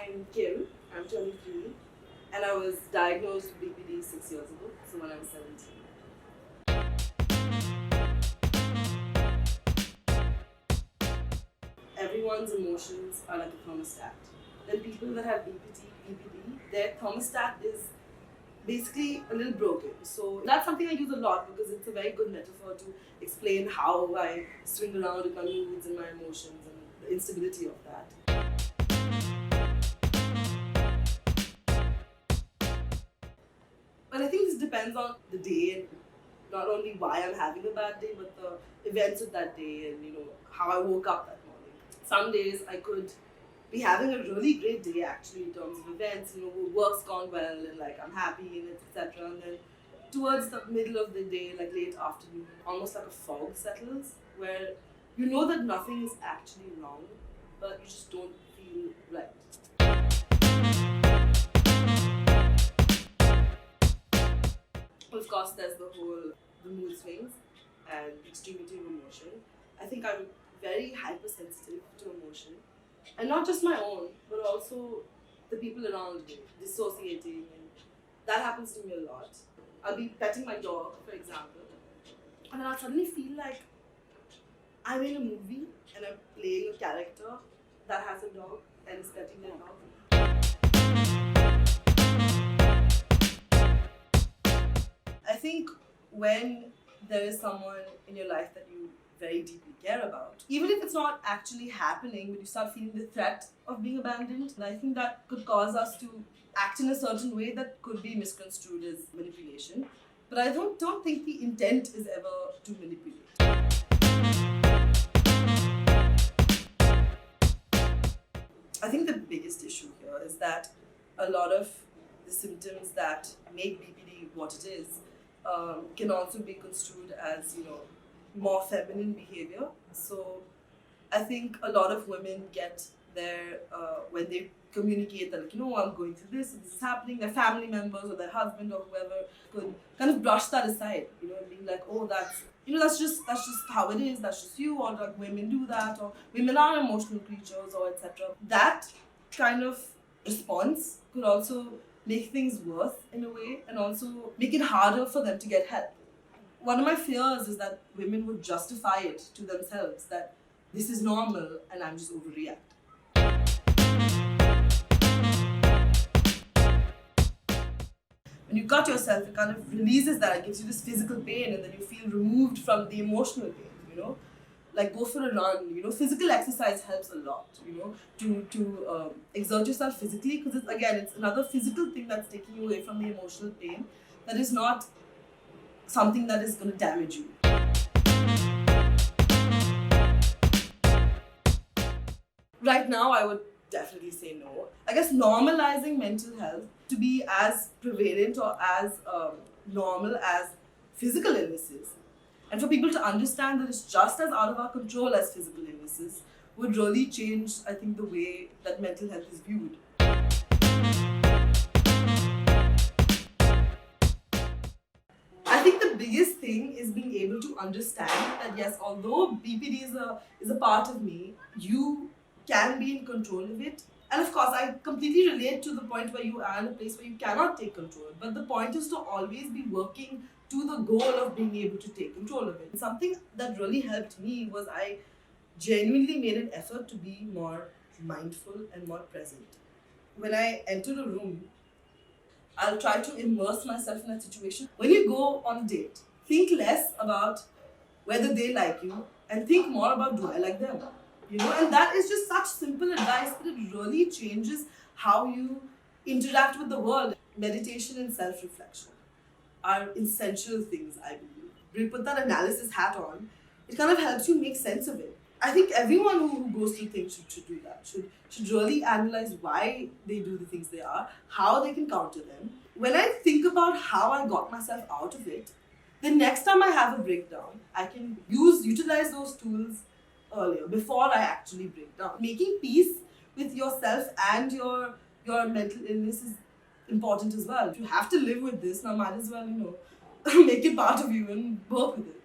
I'm Kim, I'm 23, and I was diagnosed with BPD 6 years ago, so when I was 17. Everyone's emotions are like a thermostat. Then people that have BPD, their thermostat is basically a little broken. So that's something I use a lot because it's a very good metaphor to explain how I swing around in my moods and my emotions and the instability of that. But I think this depends on the day and not only why I'm having a bad day, but the events of that day and how I woke up that morning. Some days I could be having a really great day actually in terms of events, work's gone well and like I'm happy and etc. And then towards the middle of the day, like late afternoon, almost like a fog settles where you know that nothing is actually wrong, but you just don't feel right. Of course, there's the mood swings and extremity of emotion. I think I'm very hypersensitive to emotion. And not just my own, but also the people around me, dissociating. And that happens to me a lot. I'll be petting my dog, for example, and then I'll suddenly feel like I'm in a movie and I'm playing a character that has a dog and is petting their dog. I think when there is someone in your life that you very deeply care about, even if it's not actually happening, but you start feeling the threat of being abandoned, and I think that could cause us to act in a certain way that could be misconstrued as manipulation. But I don't think the intent is ever to manipulate. I think the biggest issue here is that a lot of the symptoms that make BPD what it is can also be construed as, more feminine behavior. So I think a lot of women get their, when they communicate that, I'm going through this is happening, their family members or their husband or whoever could kind of brush that aside, and being like, oh, that's just how it is, that's just you, or like women do that, or women are emotional creatures, or etc. That kind of response could also make things worse in a way and also make it harder for them to get help. One of my fears is that women would justify it to themselves that this is normal and I'm just overreacting. When you cut yourself, it kind of releases that, it gives you this physical pain and then you feel removed from the emotional pain, Like go for a run, physical exercise helps a lot, to exert yourself physically because it's another physical thing that's taking you away from the emotional pain that is not something that is going to damage you. Right now, I would definitely say no. I guess normalizing mental health to be as prevalent or as normal as physical illnesses, and for people to understand that it's just as out of our control as physical illnesses, would really change, I think, the way that mental health is viewed. I think the biggest thing is being able to understand that yes, although BPD is a part of me, you can be in control of it. And of course, I completely relate to the point where you are in a place where you cannot take control. But the point is to always be working to the goal of being able to take control of it. Something that really helped me was I genuinely made an effort to be more mindful and more present. When I enter a room, I'll try to immerse myself in that situation. When you go on a date, think less about whether they like you and think more about, do I like them? And that is just such simple advice, but it really changes how you interact with the world. Meditation and self-reflection are essential things, I believe. When you put that analysis hat on, it kind of helps you make sense of it. I think everyone who goes through things should do that, should really analyze why they do the things they are, how they can counter them. When I think about how I got myself out of it, the next time I have a breakdown, I can utilize those tools earlier, before I actually break down. Making peace with yourself and your mental illness is important as well. If you have to live with this, now might as well, make it part of you and work with it.